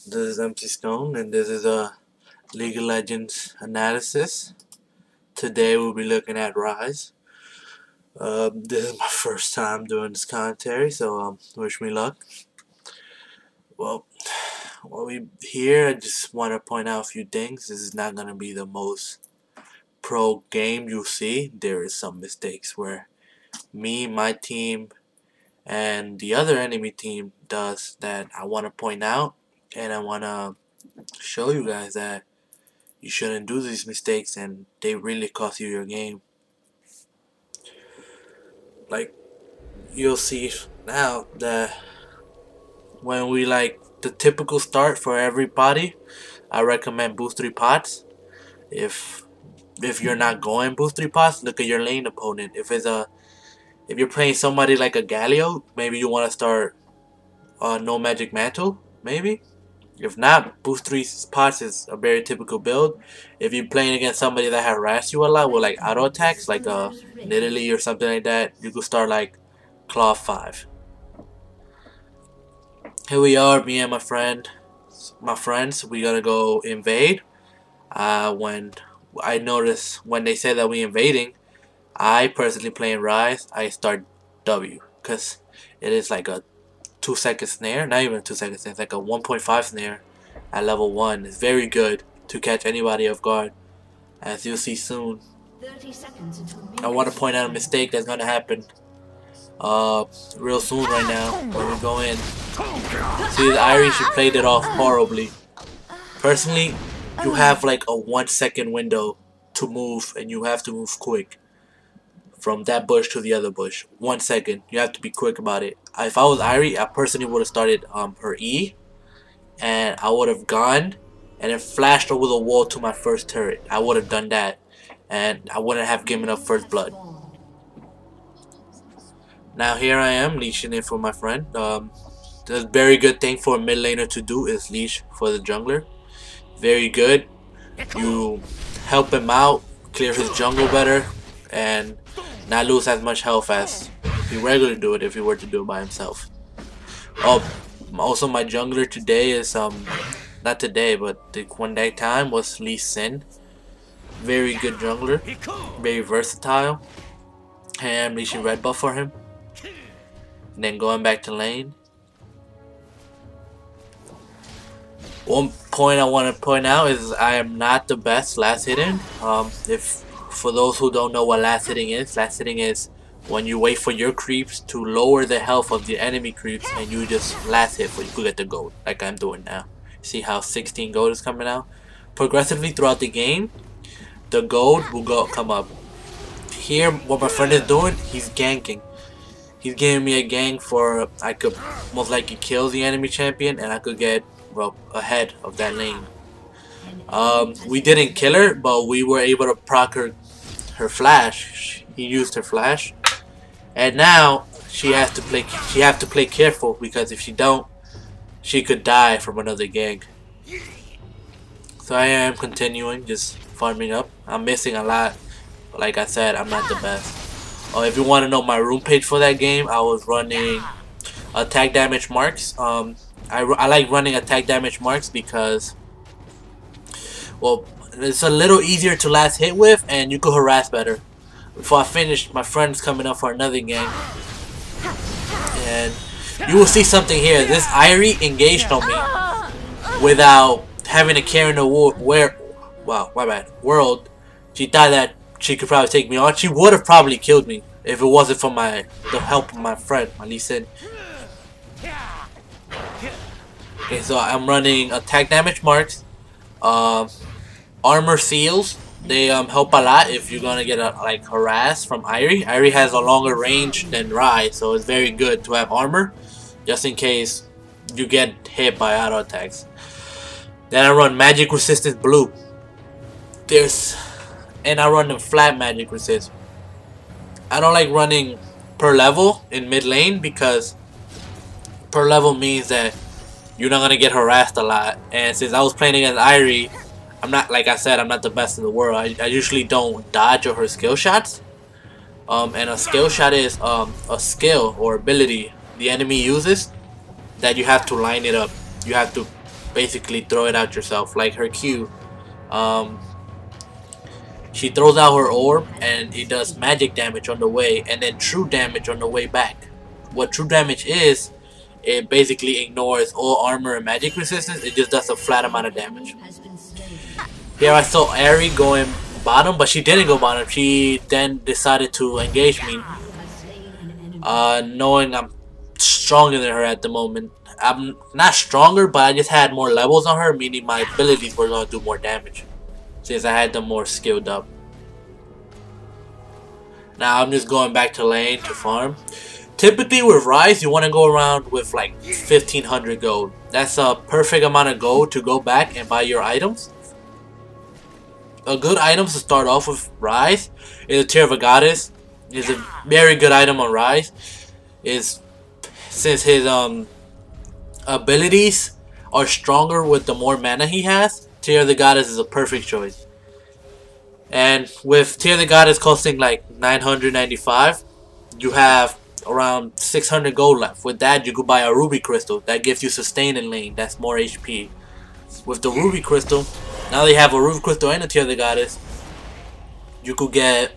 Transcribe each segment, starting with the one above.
This is Mcstone, and this is a League of Legends analysis. Today we'll be looking at Ryze. This is my first time doing this commentary, so wish me luck. Well, while we here, I just want to point out a few things. This is not gonna be the most pro game you'll see. There is some mistakes where me, my team, and the other enemy team does that I want to point out, and I want to show you guys that you shouldn't do these mistakes and they really cost you your game. Like, you'll see now that when we the typical start for everybody, I recommend boost 3 pots. If you're not going boost 3 pots, look at your lane opponent. If you're playing somebody like a Galio, maybe you want to start no magic mantle, maybe. If not, boost 3 pots is a very typical build. If you're playing against somebody that harass you a lot with like auto attacks, like a Nidalee or something like that, you could start like Claw 5. Here we are, me and my friends. We gotta go invade. When I notice when they say that we invading, I personally playing Ryze, I start W, cause it is like a 2-second snare, not even a 2-second snare, it's like a 1.5 snare at level 1. It's very good to catch anybody off guard, as you'll see soon. I want to point out a mistake that's gonna happen real soon right now when we go in. See, the Ahri, she played it off horribly. Personally, you have like a 1-second window to move, and you have to move quick from that bush to the other bush. 1 second. You have to be quick about it. If I was Ahri, I personally would have started her E, and I would have gone and then flashed over the wall to my first turret. I would have done that, and I wouldn't have given up first blood. Now here I am leashing in for my friend. The very good thing for a mid laner to do is leash for the jungler. Very good. You help him out, clear his jungle better, and not lose as much health as he regularly do it if he were to do it by himself. Also my jungler today is not today, but the one day time was Lee Sin. Very good jungler, very versatile. And I'm leashing red buff for him. And then going back to lane. One point I want to point out is I am not the best last hitting. For those who don't know what last hitting is when you wait for your creeps to lower the health of the enemy creeps and you just last hit for you could get the gold, like I'm doing now. See how 16 gold is coming out? Progressively throughout the game, the gold will come up. Here, what my friend is doing, he's ganking. He's giving me a gang for I could most likely kill the enemy champion and I could get ahead of that lane. We didn't kill her, but we were able to proc her flash. He used her flash, and now she has to play careful, because if she don't, she could die from another gang. So I am continuing just farming up. I'm missing a lot. Like I said, I'm not the best. If you want to know my room page for that game, I was running attack damage marks. I like running attack damage marks because, well, it's a little easier to last hit with, and you could harass better. Before I finish, my friend's coming up for another gang, and you will see something here. This Ahri engaged on me without having to carry in the world. She thought that she could probably take me on. She would have probably killed me if it wasn't for the help of my friend, my Lee Sin. Okay, so I'm running attack damage marks, armor seals. They help a lot if you're gonna get harassed from Ahri. Ahri has a longer range than Ryze, so it's very good to have armor, just in case you get hit by auto attacks. Then I run magic resistance blue. And I run the flat magic resist. I don't like running per level in mid lane, because per level means that you're not gonna get harassed a lot. And since I was playing against Ahri, I'm not, like I said, I'm not the best in the world. I usually don't dodge her skill shots. And a skill shot is a skill or ability the enemy uses that you have to line it up. You have to basically throw it out yourself, like her Q. Um, she throws out her orb and it does magic damage on the way and then true damage on the way back. What true damage is, it basically ignores all armor and magic resistance. It just does a flat amount of damage. Here I saw Ahri going bottom, but she didn't go bottom. She then decided to engage me, knowing I'm stronger than her at the moment. I'm not stronger, but I just had more levels on her, meaning my abilities were going to do more damage since I had them more skilled up. Now I'm just going back to lane to farm. Typically with Ryze, you want to go around with like 1500 gold. That's a perfect amount of gold to go back and buy your items. A good item to start off with Ryze is a Tear of a Goddess. Is a very good item on Ryze. Since his abilities are stronger with the more mana he has, Tear of the Goddess is a perfect choice. And with Tear of the Goddess costing like 995, you have around 600 gold left. With that, you could buy a Ruby Crystal that gives you sustain in lane. That's more HP. With the Ruby Crystal, now they have a Ruby Crystal and a Tear of the Goddess, you could get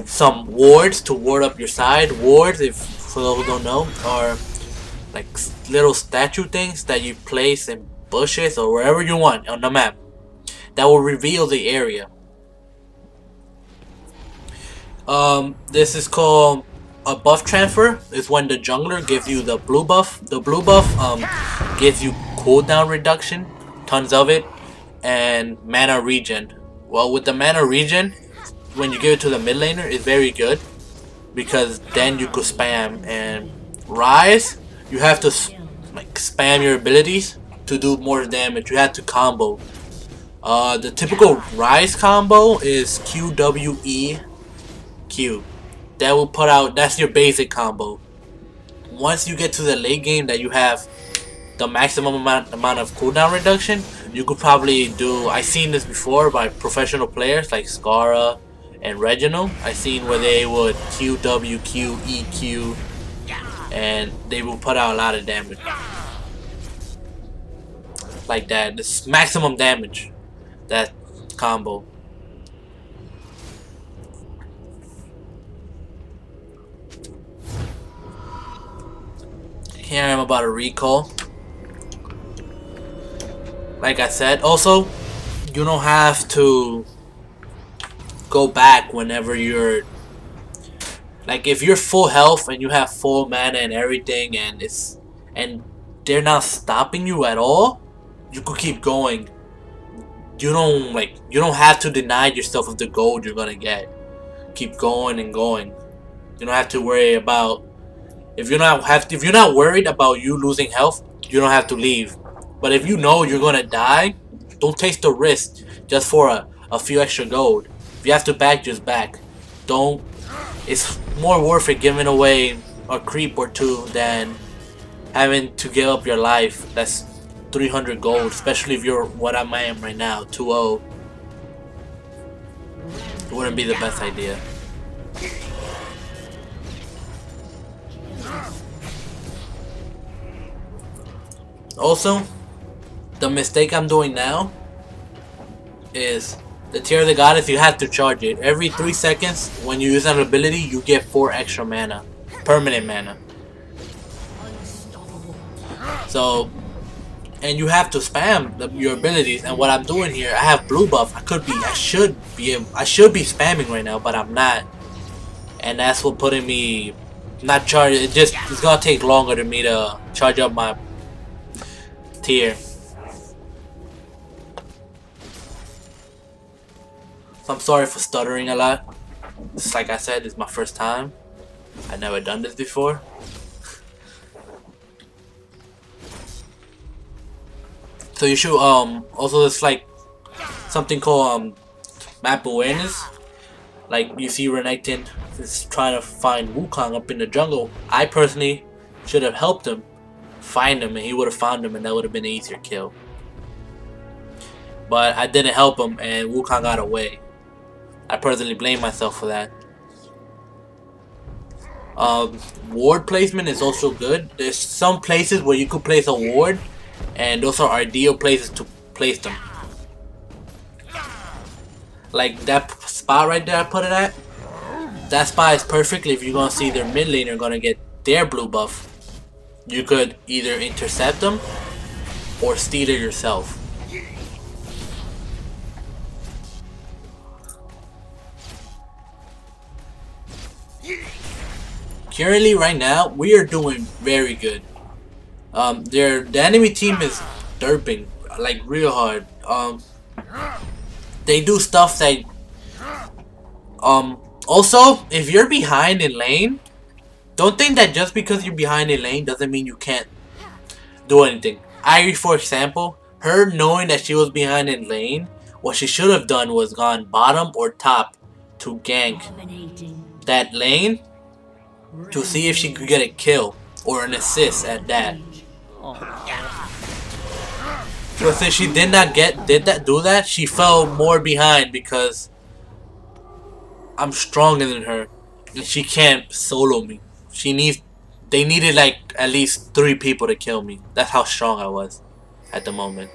some wards to ward up your side. Wards, if for those who don't know, are like little statue things that you place in bushes or wherever you want on the map that will reveal the area. This is called a buff transfer. Is when the jungler gives you the blue buff. The blue buff gives you cooldown reduction, tons of it, and mana regen. Well, with the mana regen, when you give it to the mid laner, it's very good because then you could spam. And Ryze, you have to like spam your abilities to do more damage. You have to combo. The typical Ryze combo is QWE Q. That will put out, that's your basic combo. Once you get to the late game that you have the maximum amount of cooldown reduction, you could probably do, I've seen this before by professional players like Scara and Reginald. I've seen where they would QWQ EQ and they will put out a lot of damage. Like that, this maximum damage, that combo. Here I'm about to recall. Like I said, also, you don't have to go back whenever you're, like, if you're full health and you have full mana and everything, and they're not stopping you at all, you could keep going. You don't have to deny yourself of the gold you're gonna get. Keep going and going. You don't have to worry about, if you're not worried about you losing health, you don't have to leave. But if you know you're gonna die, don't take the risk just for a few extra gold. If you have to back, just back. Don't. It's more worth it giving away a creep or two than having to give up your life. That's 300 gold, especially if you're what I am right now, 2-0. It wouldn't be the best idea. Also, the mistake I'm doing now is the Tear of the Goddess. You have to charge it every 3 seconds. When you use an ability, you get 4 extra mana, permanent mana. So, and you have to spam your abilities. And what I'm doing here, I have blue buff. I should be spamming right now, but I'm not. And that's what putting me not charged. It's gonna take longer than me to charge up my tier. So I'm sorry for stuttering a lot. Just like I said, it's my first time. I've never done this before. So you should also, there's like something called map awareness. Like you see Renekton is trying to find Wukong up in the jungle. I personally should have helped him find him, and he would have found him, and that would have been an easier kill. But I didn't help him, and Wukong got away. I personally blame myself for that. Ward placement is also good. There's some places where you could place a ward and those are ideal places to place them. Like that spot right there I put it at. That spot is perfect if you're gonna see their mid laner gonna get their blue buff. You could either intercept them or steal it yourself. Currently, right now, we are doing very good. The enemy team is derping like real hard. They do stuff that also, if you're behind in lane, don't think that just because you're behind in lane doesn't mean you can't do anything. Ahri, for example, her knowing that she was behind in lane, what she should have done was gone bottom or top to gank that lane to see if she could get a kill or an assist at that. So since she did not do that, she fell more behind because I'm stronger than her and she can't solo me. They needed like at least 3 people to kill me. That's how strong I was at the moment.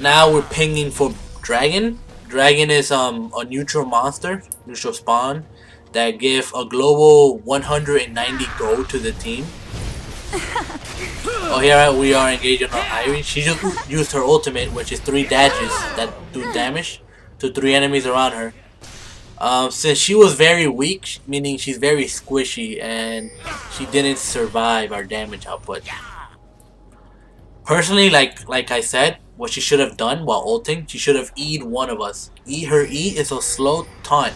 Now we're pinging for Dragon. Dragon is a neutral monster, neutral spawn that give a global 190 gold to the team. Oh, here we are engaging on Ahri. She just used her ultimate, which is 3 dashes that do damage to 3 enemies around her. Since she was very weak, meaning she's very squishy, and she didn't survive our damage output. Personally, like I said, what she should have done while ulting, she should have E'd one of us. Her E is a slow taunt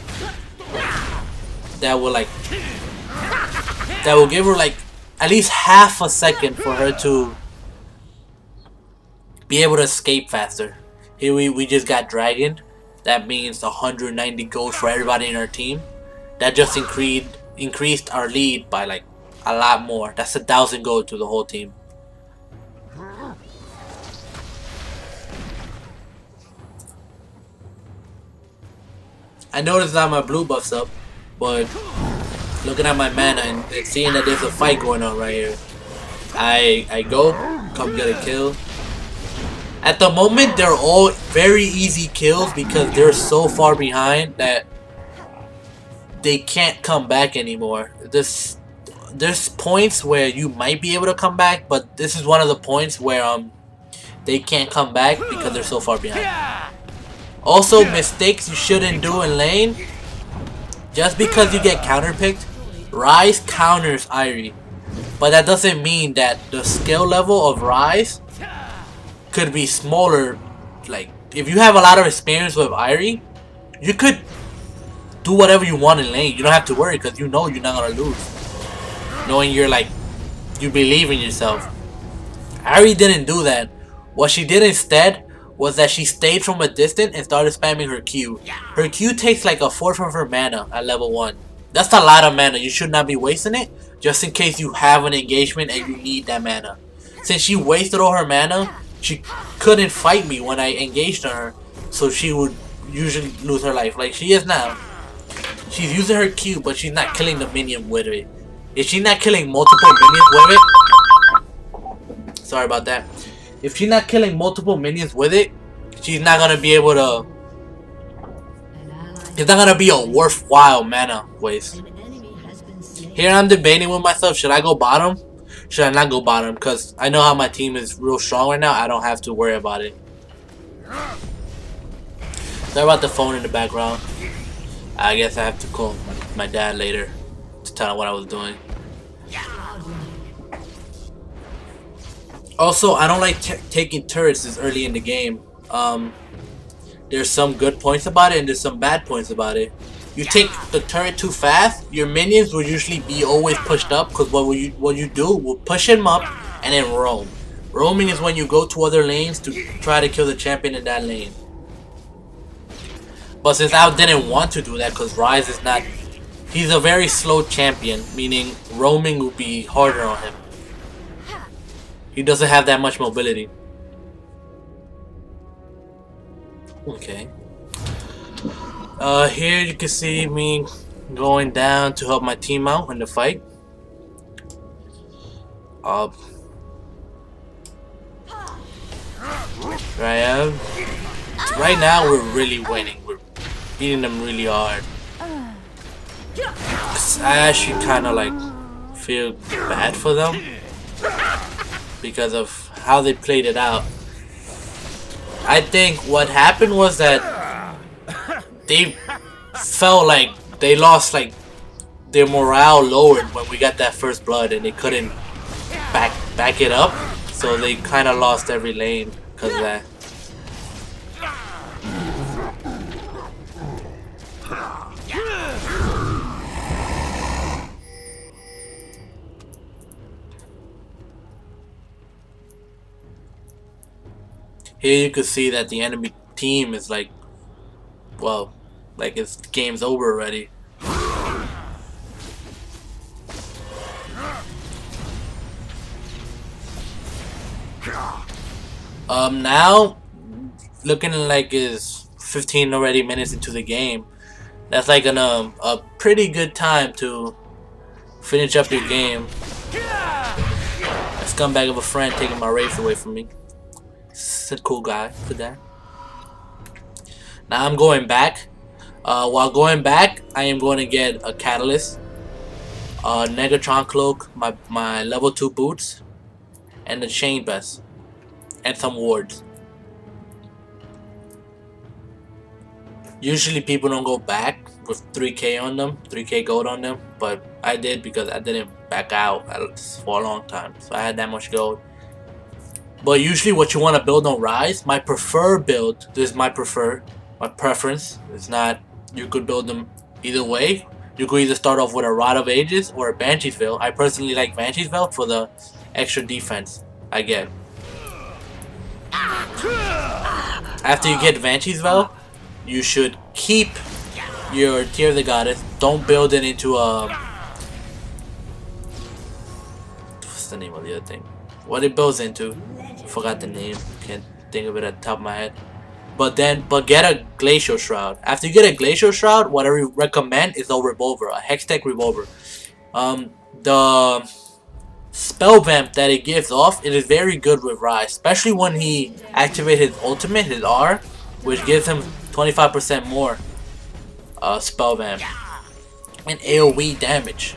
that will give her like at least half a second for her to be able to escape faster. Here we just got Dragon. That means 190 gold for everybody in our team. That just increased our lead by like a lot more. That's 1,000 gold to the whole team. I noticed that my blue buff's up, but looking at my mana and seeing that there's a fight going on right here, I go, come get a kill. At the moment, they're all very easy kills because they're so far behind that they can't come back anymore. There's points where you might be able to come back, but this is one of the points where they can't come back because they're so far behind. Also, mistakes you shouldn't do in lane. Just because you get counterpicked, Ryze counters Ahri, but that doesn't mean that the skill level of Ryze could be smaller. Like, if you have a lot of experience with Ahri, you could do whatever you want in lane. You don't have to worry because you know you're not gonna lose. Knowing you believe in yourself. Ahri didn't do that. What she did instead was that she stayed from a distance and started spamming her Q. Her Q takes like a fourth of her mana at level 1. That's a lot of mana. You should not be wasting it just in case you have an engagement and you need that mana. Since she wasted all her mana, she couldn't fight me when I engaged her, so she would usually lose her life like she is now. She's using her Q, but she's not killing the minion with it. If she's not killing multiple minions with it, sorry about that. If she's not killing multiple minions with it, she's not gonna be able to. It's not gonna be a worthwhile mana waste. Here I'm debating with myself: should I go bottom? Should I not go bottom? Because I know how my team is real strong right now. I don't have to worry about it. Sorry about the phone in the background. I guess I have to call my dad later to tell him what I was doing. Also, I don't like taking turrets this early in the game. There's some good points about it and there's some bad points about it. You take the turret too fast, your minions will usually be always pushed up because what you do will push them up and then roam. Roaming is when you go to other lanes to try to kill the champion in that lane. But since I didn't want to do that because Ryze is not... He's a very slow champion, meaning roaming will be harder on him. He doesn't have that much mobility. Okay. Here you can see me going down to help my team out in the fight. Here I am. Right now we're really winning. We're beating them really hard. I actually kind of like feel bad for them because of how they played it out. I think what happened was that they felt like they lost, like their morale lowered when we got that first blood, and they couldn't back it up, so they kind of lost every lane because of that. Here you can see that the enemy team is like, well, like its game's over already. Now, looking like it's 15 already minutes into the game. That's like a pretty good time to finish up your game. A scumbag of a friend taking my race away from me. He's a cool guy for that. Now I'm going back. While going back, I am going to get a catalyst, a Negatron cloak, my level 2 boots, and the chain vest, and some wards. Usually people don't go back with 3k on them, 3k gold on them, but I did because I didn't back out for a long time, so I had that much gold. But usually what you want to build on Ryze, my preferred build, this is my preference, it's not, you could build them either way. You could either start off with a Rod of Ages or a Banshee's Veil. I personally like Banshee's Veil for the extra defense I get. After you get Banshee's Veil, you should keep your Tear of the Goddess. Don't build it into a... What's the name of the other thing? What it builds into? Forgot the name. Can't think of it at the top of my head. But get a Glacial Shroud. After you get a Glacial Shroud, what I recommend is a revolver, a Hextech revolver. The spell vamp that it gives off, it is very good with Ryze, especially when he activates his ultimate, his R, which gives him 25% more spell vamp and AoE damage.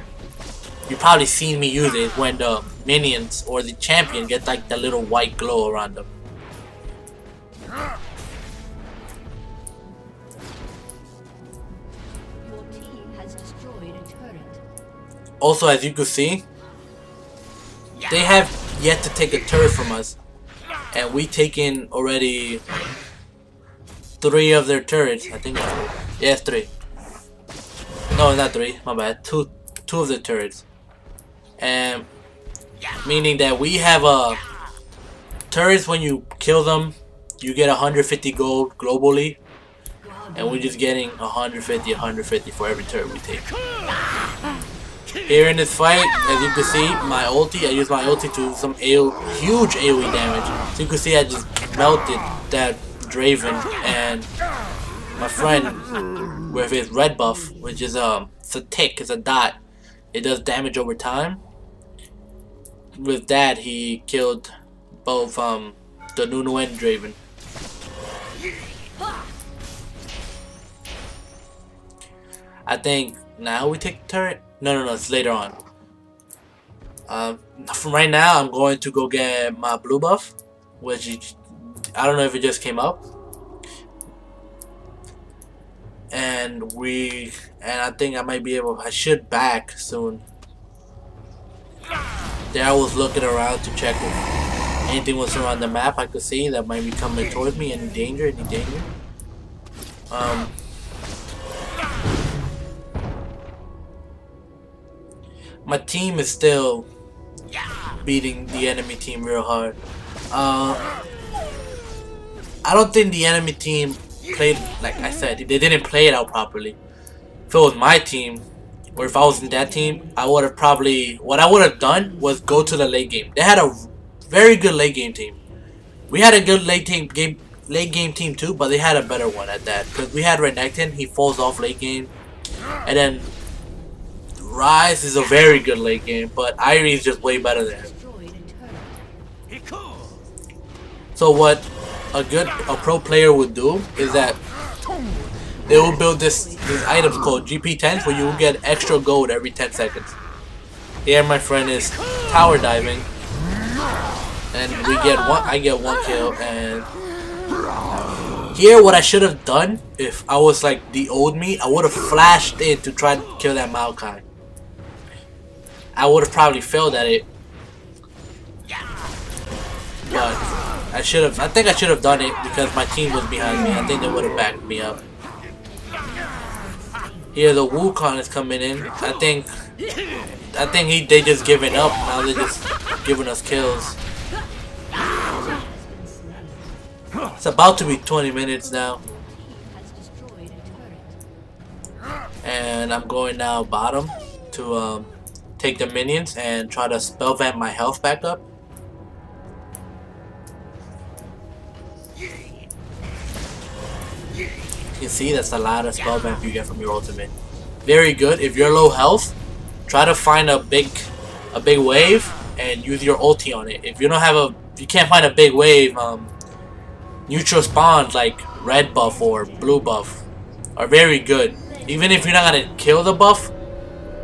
You probably seen me use it when the minions or the champion get like the little white glow around them. Your team has destroyed a turret. Also, as you can see, they have yet to take a turret from us, and we taken already 3 of their turrets. I think it's 3. Yes, 3. No, not 3. My bad. Two of the turrets. And meaning that we have turrets, when you kill them, you get 150 gold globally, and we're just getting 150 for every turret we take. Here in this fight, as you can see, my ulti, I use my ulti to some huge AoE damage. So you can see I just melted that Draven, and my friend with his red buff, which is it's a tick, it's a dot. It does damage over time. With that, he killed both the Nunu and Draven. I think now we take the turret. No, it's later on. From right now, I'm going to go get my blue buff, which I don't know if it just came up. And I think I might be able, I should back soon. There I was looking around to check if anything was around the map I could see that might be coming towards me. Any danger? My team is still beating the enemy team real hard. I don't think the enemy team played, like I said, they didn't play it out properly. If it was my team, or if I was in that team, I would have probably, what I would have done was go to the late game. They had a very good late game team. We had a good late game team too, but they had a better one at that. Because we had Renekton, he falls off late game. And then Ryze is a very good late game, but Ahri is just way better than him. So what a pro player would do is that they will build these items called GP10s where you will get extra gold every 10 seconds. Here my friend is tower diving, and I get 1 kill. And here what I should have done if I was like the old me, I would have flashed in to try to kill that Maokai. I would have probably failed at it, but I think I should have done it because my team was behind me. I think they would have backed me up. Here the Wukong is coming in. I think they just giving up. Now they're just giving us kills. It's about to be 20 minutes now. And I'm going now bottom to take the minions and try to spell vamp my health back up. You see, that's a lot of spell vamp you get from your ultimate. Very good. If you're low health, try to find a big wave and use your ulti on it. If you can't find a big wave, neutral spawns like red buff or blue buff are very good. Even if you're not gonna kill the buff,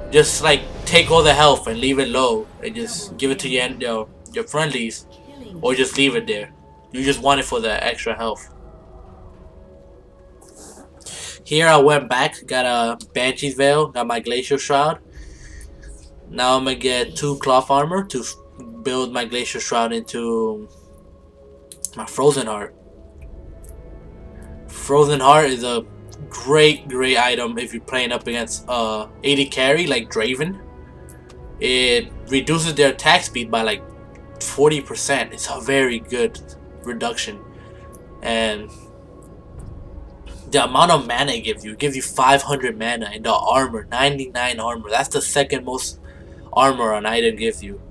just like take all the health and leave it low and just give it to your friendlies, or just leave it there. You just want it for the extra health. Here I went back, got a Banshee's Veil, got my Glacial Shroud. Now I'm gonna get 2 cloth armor to build my Glacial Shroud into my Frozen Heart. Frozen Heart is a great item if you're playing up against AD carry like Draven. It reduces their attack speed by like 40%. It's a very good reduction. And the amount of mana it gives you 500 mana, and the armor, 99 armor. That's the second most armor an item gives you.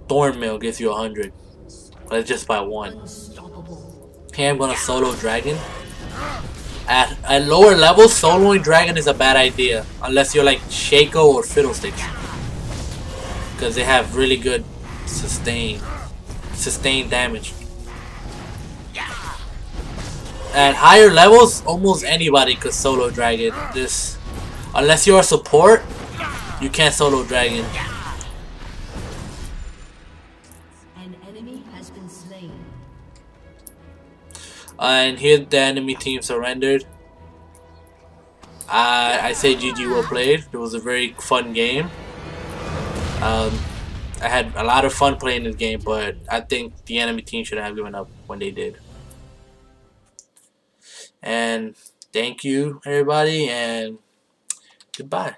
Thornmail gives you 100. But it's just by 1. Here I'm gonna solo Dragon. At lower levels, soloing Dragon is a bad idea. Unless you're like Shaco or Fiddlesticks. Because they have really good sustain damage. At higher levels, almost anybody could solo Dragon. Unless you're a support, you can't solo Dragon. An enemy has been slain. And here the enemy team surrendered. I say GG, well played. It was a very fun game. I had a lot of fun playing this game, but I think the enemy team should have given up when they did. And thank you, everybody, and goodbye.